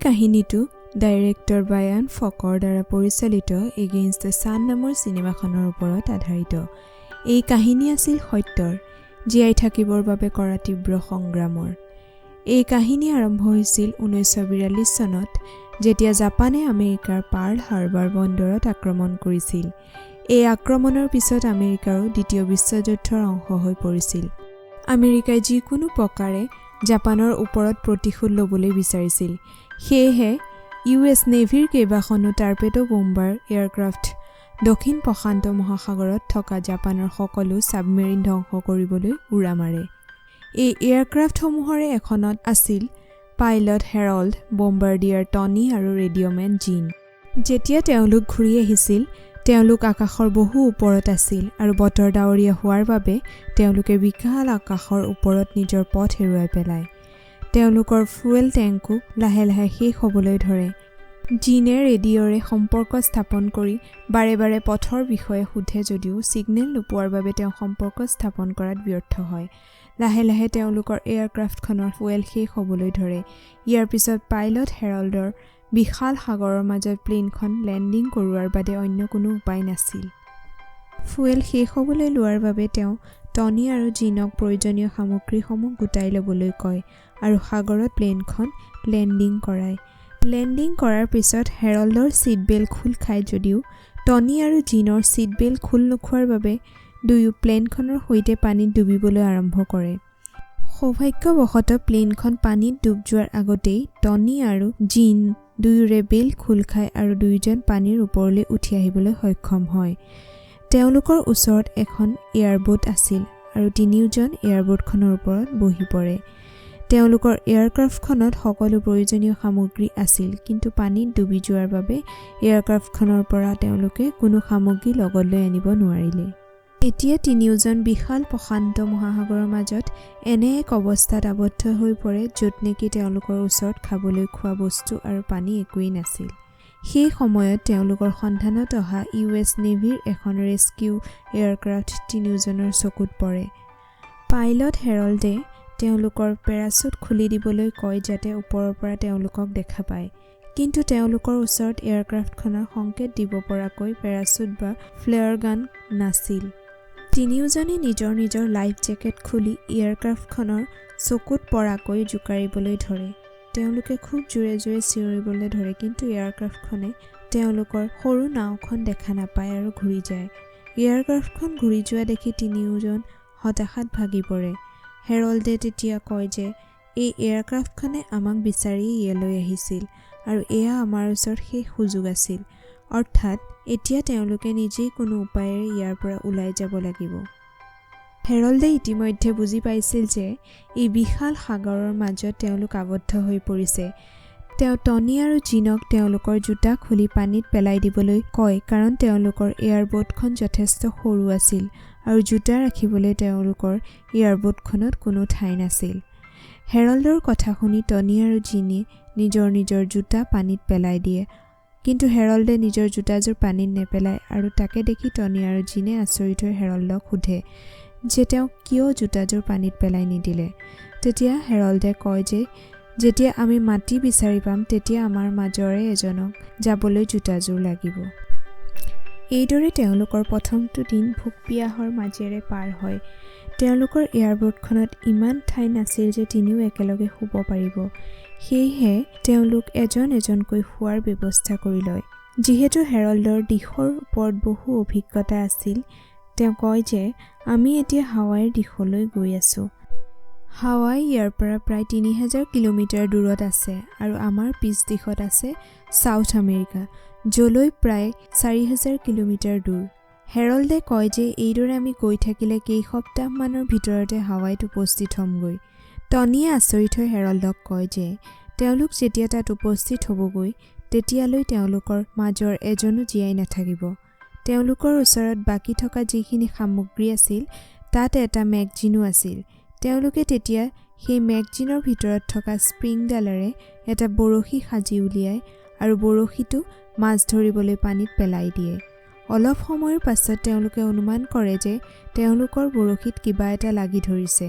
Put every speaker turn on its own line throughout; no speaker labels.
কাহিনীটো director Brian ফকৰ দ্বাৰা পৰিচালিত এগেইনষ্ট দ্য ছান নামৰ চিনেমাখনৰ ওপৰত আধাৰিত। এই কাহিনী আছিল সত্যৰ, জীয়াই থাকিবৰ বাবে কৰা তীব্ৰ সংগ্ৰামৰ। এই কাহিনী আৰম্ভ হৈছিল 1942 চনত, যেতিয়া জাপানে আমেৰিকাৰ পাৰ্ল হাৰ্বাৰ বন্দৰত আক্ৰমণ কৰিছিল। এই আক্ৰমণৰ পিছত আমেৰিকাৰো দ্বিতীয় বিশ্বযুদ্ধৰ অংশ হৈ পৰিছিল। আমেৰিকাই যিকোনো প্ৰকাৰে জাপানৰ ওপৰত প্ৰতিশোধ ল'বলৈ বিচাৰিছিল। সেয়েহে US নেভিৰ কেইবাখনো টাৰ্পেডো বোম্বাৰ এয়াৰক্ৰাফ্ট দক্ষিণ প্ৰশান্ত মহাসাগৰত থকা জাপানৰ সকলো ছাবমেৰিন ধ্বংস কৰিবলৈ উৰা মাৰে। এই এয়াৰক্ৰাফ্টসমূহৰে এখনত আছিল পাইলট হেৰল্ড, বম্বাৰ্ডিয়াৰ টনি আৰু ৰেডিঅ'মেন জিন। যেতিয়া তেওঁলোক ঘূৰি আহিছিল, তেওঁলোক আকাশৰ বহু ওপৰত আছিল আৰু বতৰ ডাৱৰীয়া হোৱাৰ বাবে তেওঁলোকে বিশাল আকাশৰ ওপৰত নিজৰ পথ হেৰুৱাই পেলায়। তেওঁলোকৰ ফুৱেল টেংকো লাহে লাহে শেষ হ'বলৈ ধৰে। জিনে ৰেডিঅ'ৰে সম্পৰ্ক স্থাপন কৰি বাৰে বাৰে পথৰ বিষয়ে সোধে যদিও ছিগনেল নোপোৱাৰ বাবে তেওঁ সম্পৰ্ক স্থাপন কৰাত ব্যৰ্থ হয়। লাহে লাহে তেওঁলোকৰ এয়াৰক্ৰাফ্টখনৰ ফুৱেল শেষ হ'বলৈ ধৰে। ইয়াৰ পিছত পাইলট হেৰল্ডৰ বিশাল সাগৰৰ মাজত প্লেনখন লেণ্ডিং কৰোৱাৰ বাদে অন্য কোনো উপায় নাছিল। ফুৱেল শেষ হ'বলৈ লোৱাৰ বাবে তেওঁ টনি আৰু জিনক প্ৰয়োজনীয় সামগ্ৰীসমূহ গোটাই ল'বলৈ কয় আৰু সাগৰত প্লেনখন লেণ্ডিং কৰায়। লেণ্ডিং কৰাৰ পিছত হেৰল্ডৰ ছিট বেল্ট খোল খায় যদিও টনি আৰু জিনৰ ছিট বেল্ট খোল নোখোৱাৰ বাবে দুয়ো প্লেনখনৰ সৈতে পানীত ডুবিবলৈ আৰম্ভ কৰে। সৌভাগ্যবশতঃ প্লেনখন পানীত ডুব যোৱাৰ আগতেই টনি আৰু জিন দুয়োৰে বেল্ট খোল খায় আৰু দুয়োজন পানীৰ ওপৰলৈ উঠি আহিবলৈ সক্ষম হয়। তেওঁলোকৰ ওচৰত এখন এয়াৰবোট আছিল আৰু তিনিওজন এয়াৰবোটখনৰ ওপৰত বহি পৰে। তেওঁলোকৰ এয়াৰক্ৰাফ্টখনত সকলো প্ৰয়োজনীয় সামগ্ৰী আছিল, কিন্তু পানীত ডুবি যোৱাৰ বাবে এয়াৰক্ৰাফ্টখনৰ পৰা তেওঁলোকে কোনো সামগ্ৰী লগত লৈ আনিব নোৱাৰিলে। এতিয়া তিনিওজন বিশাল প্ৰশান্ত মহাসাগৰৰ মাজত এনে এক অৱস্থাত আবদ্ধ হৈ পৰে য'ত নেকি তেওঁলোকৰ ওচৰত খাবলৈ খোৱা বস্তু আৰু পানী একোৱেই নাছিল। সেই সময়ত তেওঁলোকৰ সন্ধানত অহা US নেভিৰ এখন ৰেস্কিউ এয়াৰক্ৰাফ্ট তিনিওজনৰ চকুত পৰে। পাইলট হেৰল্ডে তেওঁলোকৰ পেৰাচুট খুলি দিবলৈ কয় যাতে ওপৰৰ পৰা তেওঁলোকক দেখা পায়, কিন্তু তেওঁলোকৰ ওচৰত এয়াৰক্ৰাফ্টখনৰ সংকেত দিব পৰাকৈ পেৰাচুট বা ফ্লেয়াৰ গান নাছিল। তিনিওজনে নিজৰ নিজৰ লাইফ জেকেট খুলি এয়াৰক্ৰাফ্টখনৰ চকুত পৰাকৈ জোকাৰিবলৈ ধৰে। তেওঁলোকে খুব জোৰে জোৰে চিঞৰিবলৈ ধৰে, কিন্তু এয়াৰক্ৰাফ্টখনে তেওঁলোকৰ সৰু নাওখন দেখা নাপায় আৰু ঘূৰি যায়। এয়াৰক্ৰাফ্টখন ঘূৰি যোৱা দেখি তিনিওজন হতাশাত ভাগি পৰে। হেৰল্ডে তেতিয়া কয় যে এই এয়াৰক্ৰাফ্টখনে আমাক বিচাৰি ইয়ালৈ আহিছিল আৰু এয়া আমাৰ ওচৰত শেষ সুযোগ আছিল, অৰ্থাৎ এতিয়া তেওঁলোকে নিজেই কোনো উপায়েৰে ইয়াৰ পৰা ওলাই যাব লাগিব। হেৰল্ডে ইতিমধ্যে বুজি পাইছিল যে এই বিশাল সাগৰৰ মাজত তেওঁলোক আবদ্ধ হৈ পৰিছে। তেওঁ টনি আৰু জিনক তেওঁলোকৰ জোতা খুলি পানীত পেলাই দিবলৈ কয় কাৰণ তেওঁলোকৰ এয়াৰবোটখন যথেষ্ট সৰু আছিল আৰু জোতা ৰাখিবলৈ তেওঁলোকৰ এয়াৰবোটখনত কোনো ঠাই নাছিল। হেৰল্ডৰ কথা শুনি টনি আৰু জিনে নিজৰ নিজৰ জোতা পানীত পেলাই দিয়ে, কিন্তু হেৰল্ডে নিজৰ জোতাযোৰ পানীত নেপেলায় আৰু তাকে দেখি টনি আৰু জিনে আচৰিত হৈ হেৰল্ডক সোধে যে তেওঁ কিয় জোতাযোৰ পানীত পেলাই নিদিলে। তেতিয়া হেৰল্ডে কয় যে যেতিয়া আমি মাটি বিচাৰি পাম তেতিয়া আমাৰ মাজৰে এজনক যাবলৈ জোতাযোৰ লাগিব। এইদৰে তেওঁলোকৰ প্ৰথমটো দিন ভোক পিয়াহৰ মাজেৰে পাৰ হয়। তেওঁলোকৰ এয়াৰবোটখনত ইমান ঠাই নাছিল যে তিনিও একেলগে শুব পাৰিব। সেয়েহে তেওঁলোক এজন এজনকৈ শোৱাৰ ব্যৱস্থা কৰি লয়। যিহেতু হেৰল্ডৰ দিশৰ ওপৰত বহু অভিজ্ঞতা আছিল, তেওঁ কয় যে আমি এতিয়া হাৱাইৰ দিশলৈ গৈ আছোঁ। হাৱাই ইয়াৰ পৰা প্ৰায় 3000 কিলোমিটাৰ দূৰত আছে আৰু আমাৰ পিছ দিশত আছে ছাউথ আমেৰিকা, য'লৈ প্ৰায় 4000 কিলোমিটাৰ দূৰ। হেৰল্ডে কয় যে এইদৰে আমি গৈ থাকিলে কেইসপ্তাহমানৰ ভিতৰতে হাৱাইত উপস্থিত হ'মগৈ। টনিয়ে আচৰিত হৈ হেৰল্ডক কয় যে তেওঁলোক যেতিয়া তাত উপস্থিত হ'বগৈ তেতিয়ালৈ তেওঁলোকৰ মাজৰ এজনো জীয়াই নাথাকিব। তেওঁলোকৰ ওচৰত বাকী থকা যিখিনি সামগ্ৰী আছিল তাত এটা মেগজিনো আছিল। তেওঁলোকে তেতিয়া সেই মেগজিনৰ ভিতৰত থকা স্প্ৰিংডালেৰে এটা বৰশী সাজি উলিয়ায় আৰু বৰশীটো মাছ ধৰিবলৈ পানীত পেলাই দিয়ে। অলপ সময়ৰ পাছত তেওঁলোকে অনুমান কৰে যে তেওঁলোকৰ বৰশীত কিবা এটা লাগি ধৰিছে।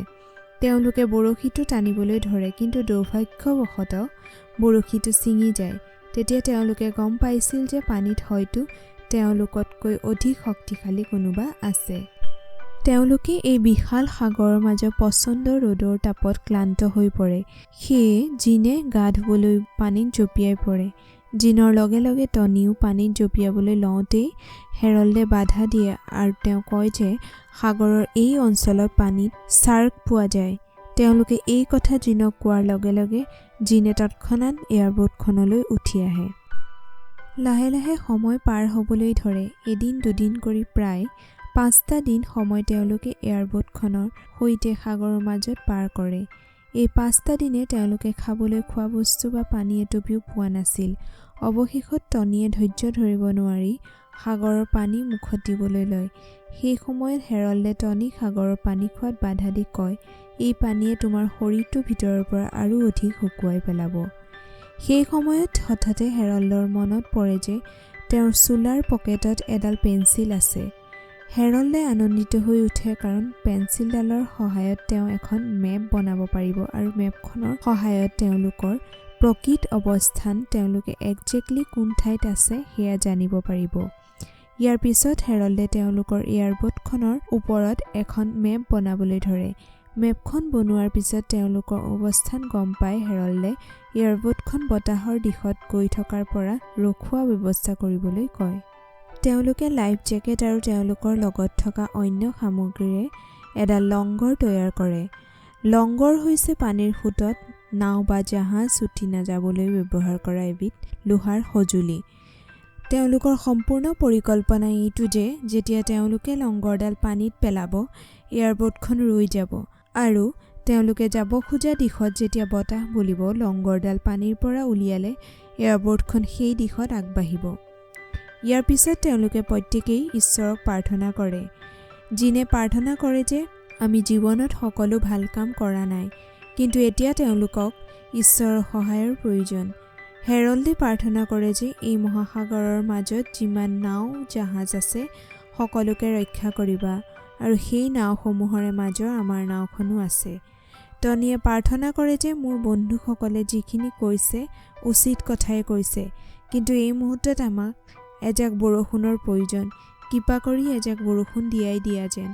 তেওঁলোকে বৰশীটো টানিবলৈ ধৰে, কিন্তু দুৰ্ভাগ্যবশতঃ বৰশীটো ছিঙি যায়। তেতিয়া তেওঁলোকে গম পাইছিল যে পানীত হয়তো তেওঁলোকতকৈ অধিক শক্তিশালী কোনোবা আছে। তেওঁলোকে এই বিশাল সাগৰৰ মাজত প্ৰচণ্ড ৰ'দৰ তাপত ক্লান্ত হৈ পৰে। সেয়ে জিনে গা ধুবলৈ পানীত জঁপিয়াই পৰে। জিনৰ লগে লগে টনিও পানীত জঁপিয়াবলৈ লওঁতেই হেৰল্ডে বাধা দিয়ে আৰু তেওঁ কয় যে সাগৰৰ এই অঞ্চলত পানীত শ্বাৰ্ক পোৱা যায়। তেওঁলোকে এই কথা জিনক কোৱাৰ লগে লগে জিনে তৎক্ষণাৎ এয়াৰবোটখনলৈ উঠি আহে। লাহে লাহে সময় পাৰ হ'বলৈ ধৰে। এদিন দুদিন কৰি প্ৰায় 5টা দিন সময় তেওঁলোকে এয়াৰবোটখনৰ সৈতে সাগৰৰ মাজত পাৰ কৰে। এই 5টা দিনে তেওঁলোকে খাবলৈ খোৱা বস্তু বা পানী এটুপিও পোৱা নাছিল। অৱশেষত টনিয়ে ধৈৰ্য ধৰিব নোৱাৰি সাগৰৰ পানী মুখত দিবলৈ লয়। সেই সময়ত হেৰল্ডে টনিক সাগৰৰ পানী খোৱাত বাধা দি কয়, এই পানীয়ে তোমাৰ শৰীৰটো ভিতৰৰ পৰা আৰু অধিক শুকুৱাই পেলাব। সেই সময়ত হঠাতে হেৰল্ডৰ মনত পৰে যে তেওঁৰ চোলাৰ পকেটত এডাল পেঞ্চিল আছে। হেৰল্ডে আনন্দিত হৈ উঠে কাৰণ পেঞ্চিলডালৰ সহায়ত তেওঁ এখন মেপ বনাব পাৰিব আৰু মেপখনৰ সহায়ত তেওঁলোকৰ প্ৰকৃত অৱস্থান, তেওঁলোকে একজেক্টলি কোন ঠাইত আছে সেয়া জানিব পাৰিব। ইয়াৰ পিছত হেৰল্ডে তেওঁলোকৰ এয়াৰবোটখনৰ ওপৰত এখন মেপ বনাবলৈ ধৰে। মেপখন বনোৱাৰ পিছত তেওঁলোকৰ অৱস্থান গম পাই হেৰল্ডে এয়াৰবোটখন বতাহৰ দিশত গৈ থকাৰ পৰা ৰখোৱা ব্যৱস্থা কৰিবলৈ কয়। তেওঁলোকে লাইফ জেকেট আৰু তেওঁলোকৰ লগত থকা অন্য সামগ্ৰীৰে এডাল লংগৰ তৈয়াৰ কৰে। লংগৰ হৈছে পানীৰ সোঁতত নাও বা জাহাজ উঠি নাযাবলৈ ব্যৱহাৰ কৰা এবিধ লোহাৰ সঁজুলি। তেওঁলোকৰ সম্পূৰ্ণ পৰিকল্পনা এইটো যে যেতিয়া তেওঁলোকে লংগৰডাল পানীত পেলাব, এয়াৰবোটখন ৰৈ যাব আৰু তেওঁলোকে যাব খোজা দিশত যেতিয়া বতাহ বলিব, লংগৰডাল পানীৰ পৰা উলিয়ালে এয়াৰবোটখন সেই দিশত আগবাঢ়িব। ইয়াৰ পিছত তেওঁলোকে প্ৰত্যেকেই ঈশ্বৰক প্ৰাৰ্থনা কৰে। জিনে প্ৰাৰ্থনা কৰে যে আমি জীৱনত সকলো ভাল কাম কৰা নাই, কিন্তু এতিয়া তেওঁলোকক ঈশ্বৰৰ সহায়ৰ প্ৰয়োজন। হেৰল্ডে প্ৰাৰ্থনা কৰে যে এই মহাসাগৰৰ মাজত যিমান নাও জাহাজ আছে সকলোকে ৰক্ষা কৰিবা আৰু সেই নাওসমূহৰে মাজৰ আমাৰ নাওখনো আছে। টনিয়ে প্ৰাৰ্থনা কৰে যে মোৰ বন্ধুসকলে যিখিনি কৈছে উচিত কথাই কৈছে, কিন্তু এই মুহূৰ্তত আমাক এজাক বৰষুণৰ প্ৰয়োজন। কৃপা কৰি এজাক বৰষুণ দিয়াই দিয়া যেন।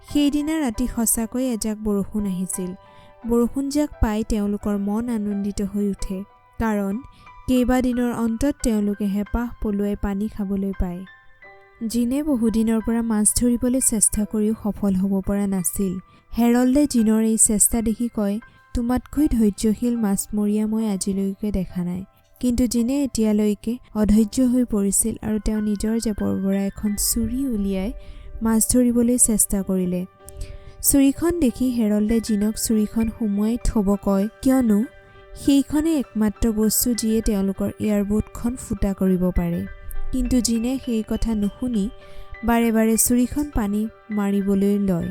সেইদিনা ৰাতি সঁচাকৈ এজাক বৰষুণ আহিছিল। বৰষুণজাক পাই তেওঁলোকৰ মন আনন্দিত হৈ উঠে, কাৰণ কেইবাদিনৰ অন্তত তেওঁলোকে হেঁপাহ পলুৱাই পানী খাবলৈ পায়। জিনে বহুদিনৰ পৰা মাছ ধৰিবলৈ চেষ্টা কৰিও সফল হ'ব পৰা নাছিল। হেৰল্ডে জিনৰ এই চেষ্টা দেখি কয়, তোমাতকৈ ধৈৰ্যশীল মাছমৰীয়া মই আজিলৈকে দেখা নাই। কিন্তু জিনে এতিয়ালৈকে অধৈৰ্য হৈ পৰিছিল আৰু তেওঁ নিজৰ জেপৰ পৰা এখন ছুৰী উলিয়াই মাছ ধৰিবলৈ চেষ্টা কৰিলে। ছুৰীখন দেখি হেৰল্ডে জিনক ছুৰীখন সুমুৱাই থ'ব কয়, কিয়নো সেইখনেই একমাত্ৰ বস্তু যিয়ে তেওঁলোকৰ এয়াৰবোটখন ফুটা কৰিব পাৰে। কিন্তু জিনে সেই কথা নুশুনি বাৰে বাৰে ছুৰীখন পানী মাৰিবলৈ লয়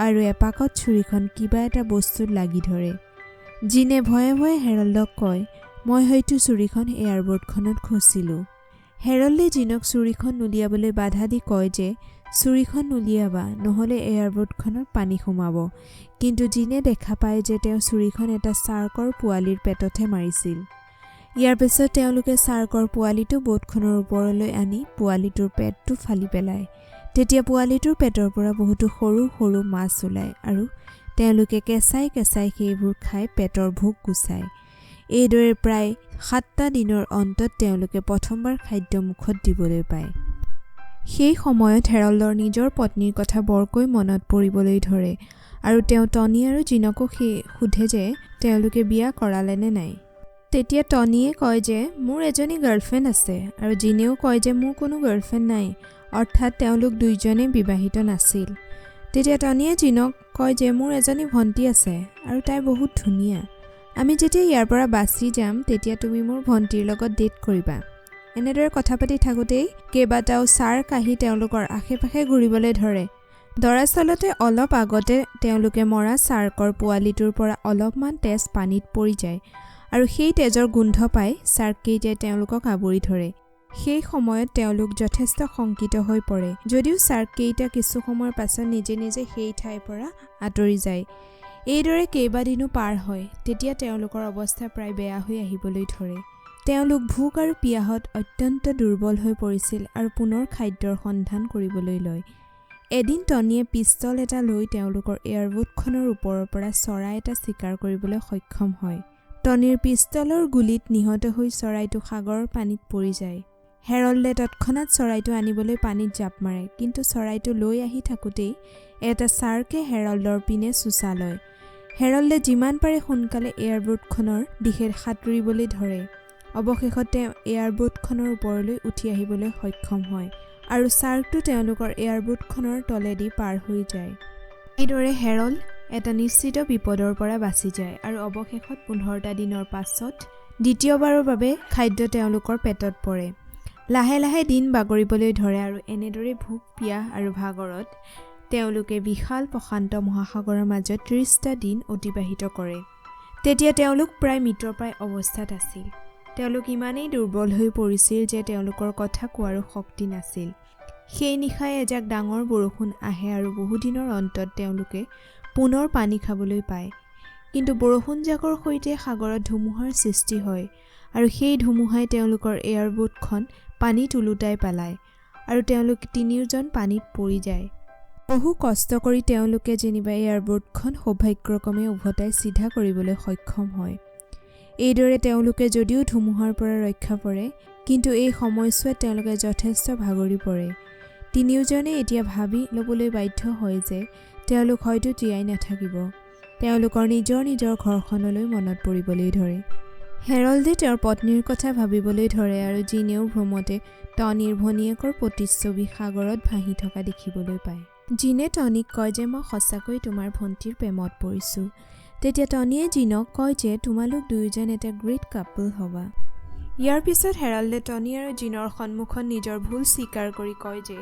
আৰু এপাকত ছুৰীখন কিবা এটা বস্তুত লাগি ধৰে। জিনে ভয়ে ভয়ে হেৰল্ডক কয়, মই হয়তো ছুৰীখন এয়াৰবোটখনত খচিলোঁ। হেৰল্ডে জিনক ছুৰীখন নুলিয়াবলৈ বাধা দি কয় যে ছুৰীখন নুলিয়াবা, নহ'লে এয়াৰবোটখনত পানী সোমাব। কিন্তু জিনে দেখা পায় যে তেওঁ ছুৰীখন এটা শ্বাৰ্কৰ পোৱালিৰ পেটতহে মাৰিছিল। ইয়াৰ পিছত তেওঁলোকে শ্বাৰ্কৰ পোৱালিটো বোটখনৰ ওপৰলৈ আনি পোৱালিটোৰ পেটটো ফালি পেলায়। তেতিয়া পোৱালিটোৰ পেটৰ পৰা বহুতো সৰু সৰু মাছ ওলায় আৰু তেওঁলোকে কেঁচাই কেঁচাই সেইবোৰ খাই পেটৰ ভোক গুচায়। এইদৰে প্ৰায় 7টা দিনৰ অন্তত তেওঁলোকে প্ৰথমবাৰ খাদ্য মুখত দিবলৈ পায়। সেই সময়ত হেৰল্ডৰ নিজৰ পত্নীৰ কথা বৰকৈ মনত পৰিবলৈ ধৰে আৰু তেওঁ টনি আৰু জিনকো সোধে যে তেওঁলোকে বিয়া কৰালে নে নাই। তেতিয়া টনিয়ে কয় যে মোৰ এজনী গাৰ্লফ্ৰেণ্ড আছে আৰু জিনেও কয় যে মোৰ কোনো গাৰ্লফ্ৰেণ্ড নাই, অৰ্থাৎ তেওঁলোক দুয়োজনেই বিবাহিত নাছিল। তেতিয়া টনিয়ে জিনক কয় যে মোৰ এজনী ভণ্টি আছে আৰু তাই বহুত ধুনীয়া। আমি যেতিয়া ইয়াৰ পৰা বাছি যাম তেতিয়া তুমি মোৰ ভণ্টিৰ লগত ডেট কৰিবা। এনেদৰে কথা পাতি থাকোঁতেই কেইবাটাও শ্বাৰ্ক আহি তেওঁলোকৰ আশে পাশে ঘূৰিবলৈ ধৰে। দৰাচলতে অলপ আগতে তেওঁলোকে মৰা শ্বাৰ্কৰ পোৱালিটোৰ পৰা অলপমান তেজ পানীত পৰি যায় আৰু সেই তেজৰ গোন্ধ পাই শ্বাৰ্ককেইটাই তেওঁলোকক আৱৰি ধৰে। সেই সময়ত তেওঁলোক যথেষ্ট শংকিত হৈ পৰে, যদিও শ্বাৰ্ককেইটা কিছু সময়ৰ পাছত নিজে নিজে সেই ঠাইৰ পৰা আঁতৰি যায়। এইদৰে কেইবাদিনো পাৰ হয়। তেতিয়া তেওঁলোকৰ অৱস্থা প্ৰায় বেয়া হৈ আহিবলৈ ধৰে। তেওঁলোক ভোক আৰু পিয়াহত অত্যন্ত দুৰ্বল হৈ পৰিছিল আৰু পুনৰ খাদ্যৰ সন্ধান কৰিবলৈ লয়। এদিন টনীয়ে পিষ্টল এটা লৈ তেওঁলোকৰ এয়াৰবোটখনৰ ওপৰৰ পৰা চৰাই এটা চিকাৰ কৰিবলৈ সক্ষম হয়। টনীৰ পিষ্টলৰ গুলীত নিহত হৈ চৰাইটো সাগৰৰ পানীত পৰি যায়। হেৰল্ডে তৎক্ষণাত চৰাইটো আনিবলৈ পানীত জাপ মাৰে, কিন্তু চৰাইটো লৈ আহি থাকোঁতেই এটা ছাৰ্কে হেৰল্ডৰ পিনে চোঁচা লয়। হেৰল্ডে যিমান পাৰে সোনকালে এয়াৰবোটখনৰ দিশে সাঁতুৰিবলৈ ধৰে। অৱশেষত তেওঁ এয়াৰবোটখনৰ ওপৰলৈ উঠি আহিবলৈ সক্ষম হয় আৰু ছাৰ্কটো তেওঁলোকৰ এয়াৰবোটখনৰ তলেদি পাৰ হৈ যায়। এইদৰে হেৰল্ড এটা নিশ্চিত বিপদৰ পৰা বাচি যায় আৰু অৱশেষত 15টা দিনৰ পাছত দ্বিতীয়বাৰৰ বাবে খাদ্য তেওঁলোকৰ পেটত পৰে। লাহে লাহে দিন বাগৰিবলৈ ধৰে আৰু এনেদৰে ভোক পিয়াহ আৰু ভাগৰত তেওঁলোকে বিশাল প্ৰশান্ত মহাসাগৰৰ মাজত 30টা দিন অতিবাহিত কৰে। তেতিয়া তেওঁলোক প্ৰায় মৃতপ্ৰায় অৱস্থাত আছিল। তেওঁলোক ইমানেই দুৰ্বল হৈ পৰিছিল যে তেওঁলোকৰ কথা কোৱাৰো শক্তি নাছিল। সেই নিশাই এজাক ডাঙৰ বৰষুণ আহে আৰু বহুদিনৰ অন্তত তেওঁলোকে পুনৰ পানী খাবলৈ পায়। কিন্তু বৰষুণজাকৰ সৈতে সাগৰত ধুমুহাৰ সৃষ্টি হয় আৰু সেই ধুমুহাই তেওঁলোকৰ এয়াৰবোটখন পানীত ওলোটাই পেলায় আৰু তেওঁলোক তিনিওজন পানীত পৰি যায়। বহু কষ্ট কৰি তেওঁলোকে যেনিবা এয়াৰবোটখন সৌভাগ্যক্ৰমে উভতাই চিধা কৰিবলৈ সক্ষম হয়। এইদৰে তেওঁলোকে যদিও ধুমুহাৰ পৰা ৰক্ষা পৰে, কিন্তু এই সময়ছোৱাত তেওঁলোকে যথেষ্ট ভাগৰি পৰে। তিনিওজনে এতিয়া ভাবি ল'বলৈ বাধ্য হয় যে তেওঁলোক হয়তো জীয়াই নাথাকিব। তেওঁলোকৰ নিজৰ নিজৰ ঘৰখনলৈ মনত পৰিবলৈ ধৰে। হেৰল্ডে তেওঁৰ পত্নীৰ কথা ভাবিবলৈ ধৰে আৰু জিনেও ভ্ৰমতে টনীৰ ভনীয়েকৰ প্ৰতিচ্ছবি সাগৰত ভাহি থকা দেখিবলৈ পায়। জিনে টনীক কয় যে মই সঁচাকৈ তোমাৰ ভণ্টিৰ প্ৰেমত পৰিছোঁ। তেতিয়া টনীয়ে জিনক কয় যে তোমালোক দুয়োজন এটা গ্ৰেট কাপল হ'বা। ইয়াৰ পিছত হেৰল্ডে টনী আৰু জিনৰ সন্মুখত নিজৰ ভুল স্বীকাৰ কৰি কয় যে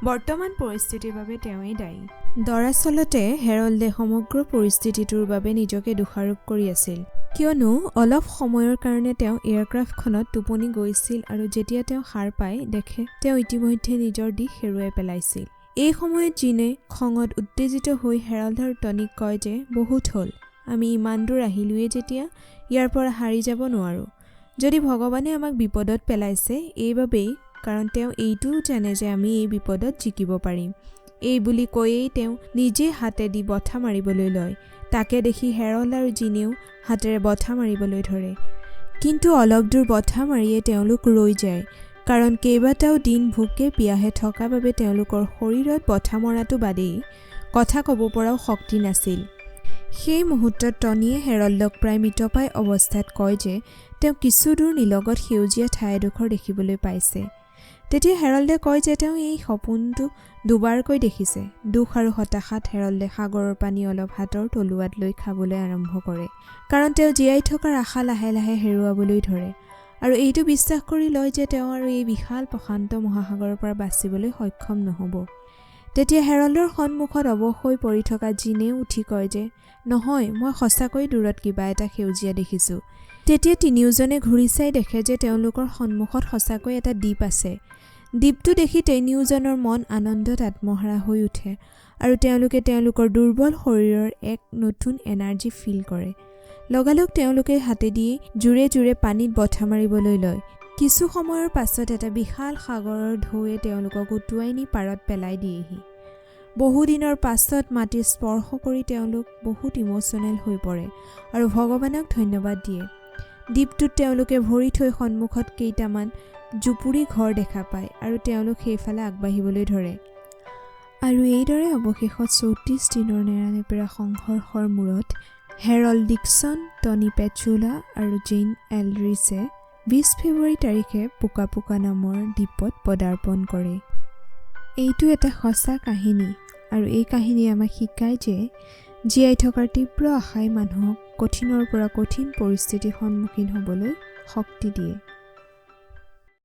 বৰ্তমান পৰিস্থিতিৰ বাবে তেওঁই দায়ী। দৰাচলতে হেৰল্ডে সমগ্ৰ পৰিস্থিতিটোৰ বাবে নিজকে দোষাৰোপ কৰি আছিল, কিয়নো অলপ সময়ৰ কাৰণে তেওঁ এয়াৰক্ৰাফ্টখনত টোপনি গৈছিল আৰু যেতিয়া তেওঁ সাৰ পায় দেখে তেওঁ ইতিমধ্যে নিজৰ দিশ হেৰুৱাই পেলাইছিল। এই সময়ত জিনে খঙত উত্তেজিত হৈ হেৰল্ড আৰু টনীক কয় যে বহুত হ'ল, আমি ইমান দূৰ আহিলোৱে যেতিয়া ইয়াৰ পৰা হাৰি যাব নোৱাৰোঁ। যদি ভগৱানে আমাক বিপদত পেলাইছে এইবাবেই কাৰণ তেওঁ এইটোও জানে যে আমি এই বিপদত জিকিব পাৰিম। এই বুলি কৈয়েই তেওঁ নিজে হাতেদি বঠা মাৰিবলৈ লয়। তাকে দেখি হেৰল্ড আৰু জিনেও হাতেৰে বঠা মাৰিবলৈ ধৰে, কিন্তু অলপ দূৰ বঠা মাৰিয়ে তেওঁলোক ৰৈ যায়, কাৰণ কেইবাটাও দিন ভোকে পিয়াহে থকা বাবে তেওঁলোকৰ শৰীৰত বঠা মৰাটো বাদেই কথা ক'ব পৰাও শক্তি নাছিল। সেই মুহূৰ্তত টনীয়ে হেৰল্ডক প্ৰায় মৃতপ্ৰায় অৱস্থাত কয় যে তেওঁ কিছু দূৰ নিলগত সেউজীয়া ঠাই এডোখৰ দেখিবলৈ পাইছে। তেতিয়া হেৰল্ডে কয় যে তেওঁ এই সপোনটো দুবাৰকৈ দেখিছে। দুখ আৰু হতাশাত হেৰল্ডে সাগৰৰ পানী অলপ হাতৰ তলুৱাত লৈ খাবলৈ আৰম্ভ কৰে, কাৰণ তেওঁ জীয়াই থকাৰ আশা লাহে লাহে হেৰুৱাবলৈ ধৰে আৰু এইটো বিশ্বাস কৰি লয় যে তেওঁ আৰু এই বিশাল প্ৰশান্ত মহাসাগৰৰ পৰা বাচিবলৈ সক্ষম নহ'ব। তেতিয়া হেৰল্ডৰ সন্মুখত অৱশ হৈ পৰি থকা জিনে উঠি কয় যে নহয়, মই সঁচাকৈ দূৰত কিবা এটা সেউজীয়া দেখিছোঁ। তেতিয়া তিনিওজনে ঘূৰি চাই দেখে যে তেওঁলোকৰ সন্মুখত সঁচাকৈ এটা দ্বীপ আছে। দ্বীপটো দেখি তিনিওজনৰ মন আনন্দত আত্মহাৰা হৈ উঠে আৰু তেওঁলোকে তেওঁলোকৰ দুৰ্বল শৰীৰৰ এক নতুন এনাৰ্জি ফিল কৰে। লগালগ তেওঁলোকে হাতেদি জোৰে জোৰে পানীত বঠা মাৰিবলৈ লয়। কিছু সময়ৰ পাছত এটা বিশাল সাগৰৰ ঢৌৱে তেওঁলোকক উটুৱাই নি পাৰত পেলাই দিয়েহি। বহুদিনৰ পাছত মাটি স্পৰ্শ কৰি তেওঁলোক বহুত ইম'চনেল হৈ পৰে আৰু ভগৱানক ধন্যবাদ দিয়ে। দ্বীপটোত তেওঁলোকে ভৰি থৈ সন্মুখত কেইটামান জুপুৰি ঘৰ দেখা পায় আৰু তেওঁলোক সেইফালে আগবাঢ়িবলৈ ধৰে। আৰু এইদৰে অৱশেষত 34 দিনৰ নেৰানেপেৰা সংঘৰ্ষৰ মূৰত হেৰল্ড ডিকছন, টনী পেচুলা আৰু জিন এলৰিছে 20 ফেব্ৰুৱাৰী তাৰিখে পোকা নামৰ দ্বীপত পদাৰ্পণ কৰে। এইটো এটা সঁচা কাহিনী আৰু এই কাহিনীয়ে আমাক শিকায় যে জীয়াই থকাৰ তীব্ৰ আশাই মানুহক কঠিনৰ পৰা কঠিন পৰিস্থিতিৰ সন্মুখীন হ'বলৈ শক্তি দিয়ে।